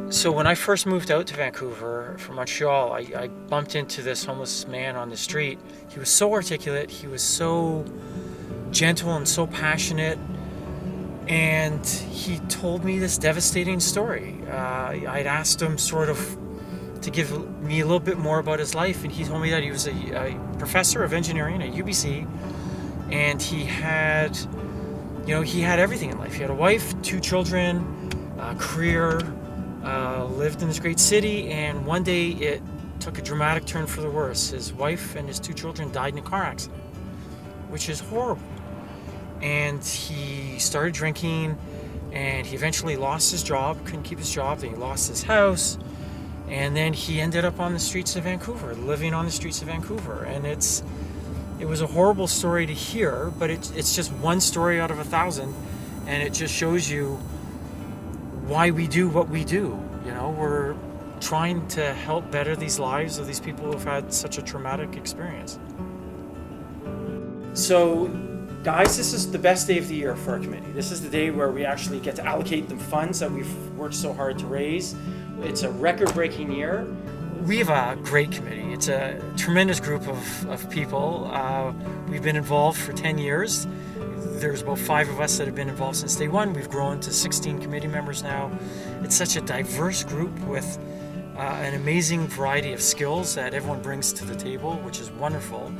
So when I first moved out to Vancouver from Montreal, I bumped into this homeless man on the street. He was so articulate, he was so gentle and so passionate, and he told me this devastating story. I'd asked him sort of to give me a little bit more about his life, and he told me that he was a professor of engineering at UBC, and he had everything in life. He had a wife, 2 children, a career, lived in this great city, and one day it took a dramatic turn for the worse. His wife and his 2 children died in a car accident, which is horrible. And he started drinking, and he eventually lost his job, couldn't keep his job, then he lost his house, and then he ended up on the streets of Vancouver, living on the streets of Vancouver. And it was a horrible story to hear, but it's just one story out of 1,000, and it just shows you why we do what we do. We're trying to help better these lives of these people who've had such a traumatic experience. So, guys, this is the best day of the year for our committee. This is the day where we actually get to allocate the funds that we've worked so hard to raise. It's a record-breaking year. We have a great committee. It's a tremendous group of people. We've been involved for 10 years. There's about 5 of us that have been involved since day one. We've grown to 16 committee members now. It's such a diverse group with an amazing variety of skills that everyone brings to the table, which is wonderful.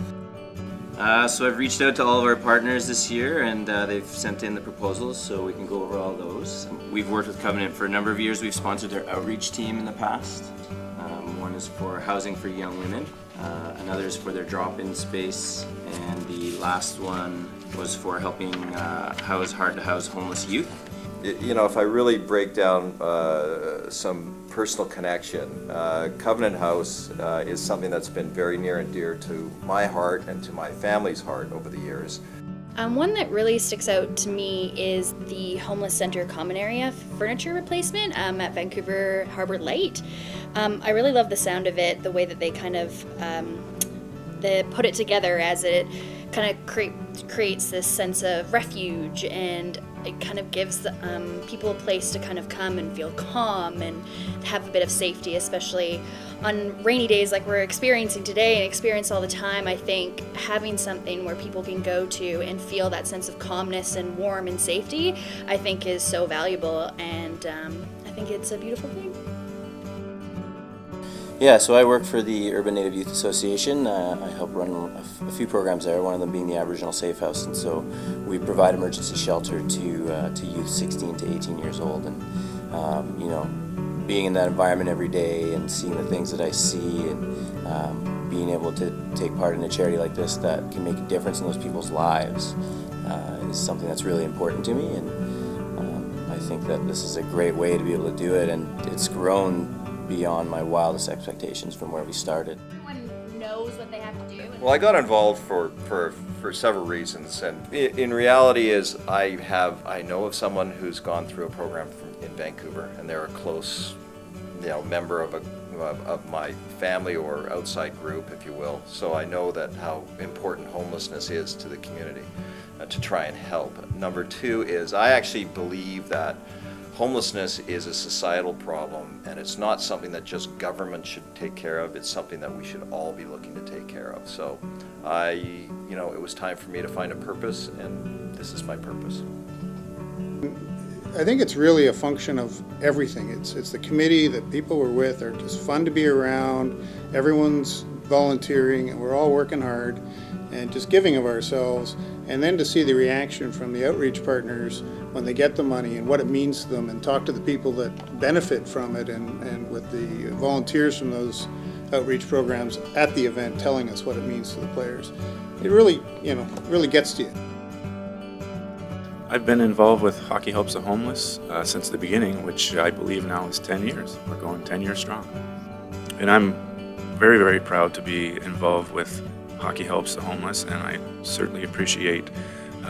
So I've reached out to all of our partners this year, and they've sent in the proposals, so we can go over all those. We've worked with Covenant for a number of years. We've sponsored their outreach team in the past. One is for housing for young women, another is for their drop-in space, and the last one was for helping house hard-to-house homeless youth. If I really break down some personal connection, Covenant House is something that's been very near and dear to my heart and to my family's heart over the years. One that really sticks out to me is the homeless center common area furniture replacement at Vancouver Harbour Light. I really love the sound of it, the way that they kind of they put it together, as it kind of creates this sense of refuge, and it kind of gives people a place to kind of come and feel calm and have a bit of safety, especially on rainy days like we're experiencing today and experience all the time. I think having something where people can go to and feel that sense of calmness and warm and safety, I think is so valuable, and I think it's a beautiful thing. Yeah, so I work for the Urban Native Youth Association. I help run a few programs there, one of them being the Aboriginal Safe House, and so we provide emergency shelter to youth 16 to 18 years old. And being in that environment every day and seeing the things that I see, and being able to take part in a charity like this that can make a difference in those people's lives is something that's really important to me. And I think that this is a great way to be able to do it, and it's grown beyond my wildest expectations from where we started. Everyone knows what they have to do. Well, I got involved for several reasons, and in reality is I know of someone who's gone through a program in Vancouver, and they're a close member of my family or outside group, if you will. So I know that how important homelessness is to the community, to try and help. Number 2 is I actually believe that homelessness is a societal problem, and it's not something that just government should take care of. It's something that we should all be looking to take care of. So it was time for me to find a purpose, and this is my purpose. I think it's really a function of everything. It's the committee that people we're with are just fun to be around. Everyone's volunteering, and we're all working hard and just giving of ourselves. And then to see the reaction from the outreach partners when they get the money and what it means to them, and talk to the people that benefit from it, and with the volunteers from those outreach programs at the event telling us what it means to the players. It really, really gets to you. I've been involved with Hockey Helps the Homeless since the beginning, which I believe now is 10 years. We're going 10 years strong. And I'm very, very proud to be involved with Hockey Helps the Homeless, and I certainly appreciate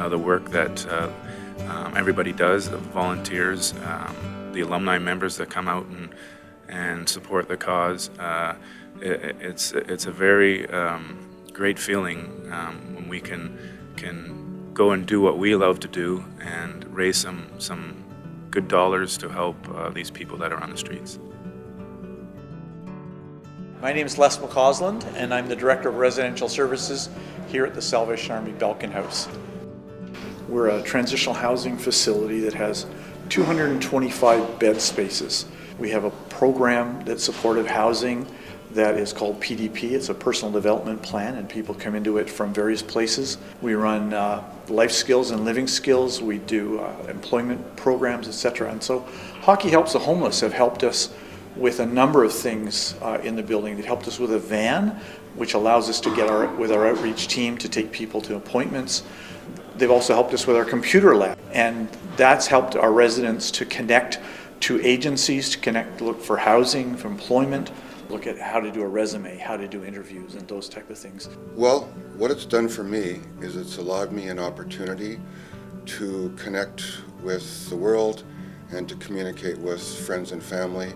the work that everybody does, the volunteers, the alumni members that come out and support the cause. It's a very great feeling when we can go and do what we love to do and raise some good dollars to help these people that are on the streets. My name is Les McCausland, and I'm the Director of Residential Services here at the Salvation Army Belkin House. We're a transitional housing facility that has 225 bed spaces. We have a program that's supportive housing that is called PDP. It's a personal development plan, and people come into it from various places. We run life skills and living skills. We do employment programs, etc. And so Hockey Helps the Homeless have helped us with a number of things in the building. They helped us with a van, which allows us to get with our outreach team to take people to appointments. They've also helped us with our computer lab, and that's helped our residents to connect to agencies, to look for housing, for employment, look at how to do a resume, how to do interviews, and those type of things. Well, what it's done for me is it's allowed me an opportunity to connect with the world and to communicate with friends and family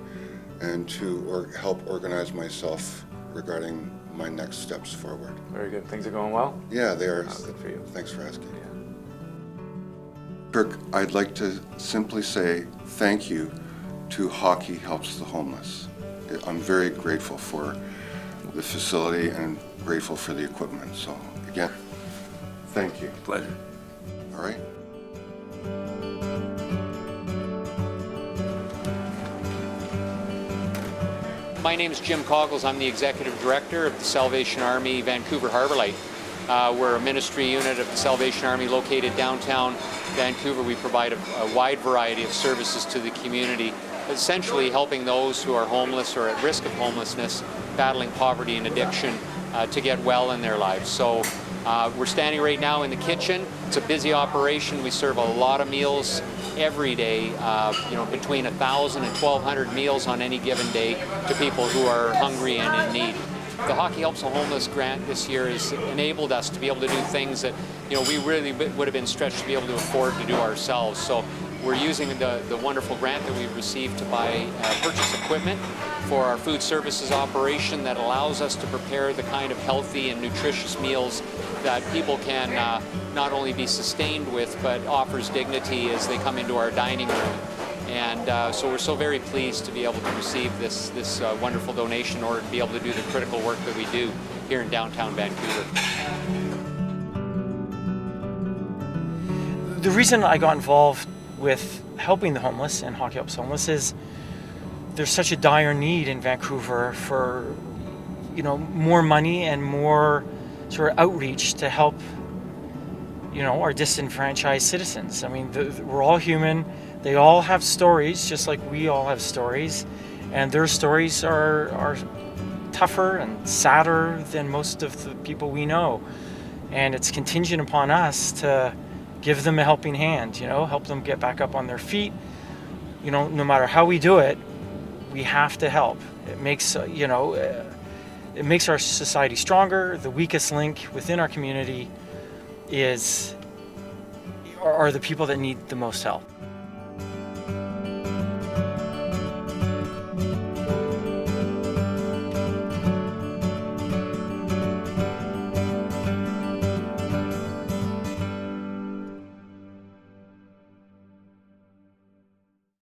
and to help organize myself regarding my next steps forward. Very good. Things are going well? Yeah, they are. Good for you. Thanks for asking. Kirk, I'd like to simply say thank you to Hockey Helps the Homeless. I'm very grateful for the facility and grateful for the equipment. So again, thank you. Pleasure. All right. My name is Jim Coggles. I'm the Executive Director of the Salvation Army Vancouver Harbour Light. We're a ministry unit of the Salvation Army located downtown Vancouver. We provide a wide variety of services to the community, essentially helping those who are homeless or at risk of homelessness, battling poverty and addiction, to get well in their lives. So we're standing right now in the kitchen. It's a busy operation. We serve a lot of meals every day, between 1,000 and 1,200 meals on any given day to people who are hungry and in need. The Hockey Helps the Homeless grant this year has enabled us to be able to do things that we really would have been stretched to be able to afford to do ourselves. So we're using the wonderful grant that we've received to purchase equipment for our food services operation that allows us to prepare the kind of healthy and nutritious meals that people can not only be sustained with, but offers dignity as they come into our dining room. And so we're so very pleased to be able to receive this wonderful donation in order to be able to do the critical work that we do here in downtown Vancouver. The reason I got involved with helping the homeless and Hockey Helps Homeless is there's such a dire need in Vancouver for more money and more sort of outreach to help our disenfranchised citizens. I mean, we're all human. They all have stories, just like we all have stories, and their stories are tougher and sadder than most of the people we know. And it's contingent upon us to give them a helping hand, help them get back up on their feet. No matter how we do it, we have to help. It makes it makes our society stronger. The weakest link within our community are the people that need the most help.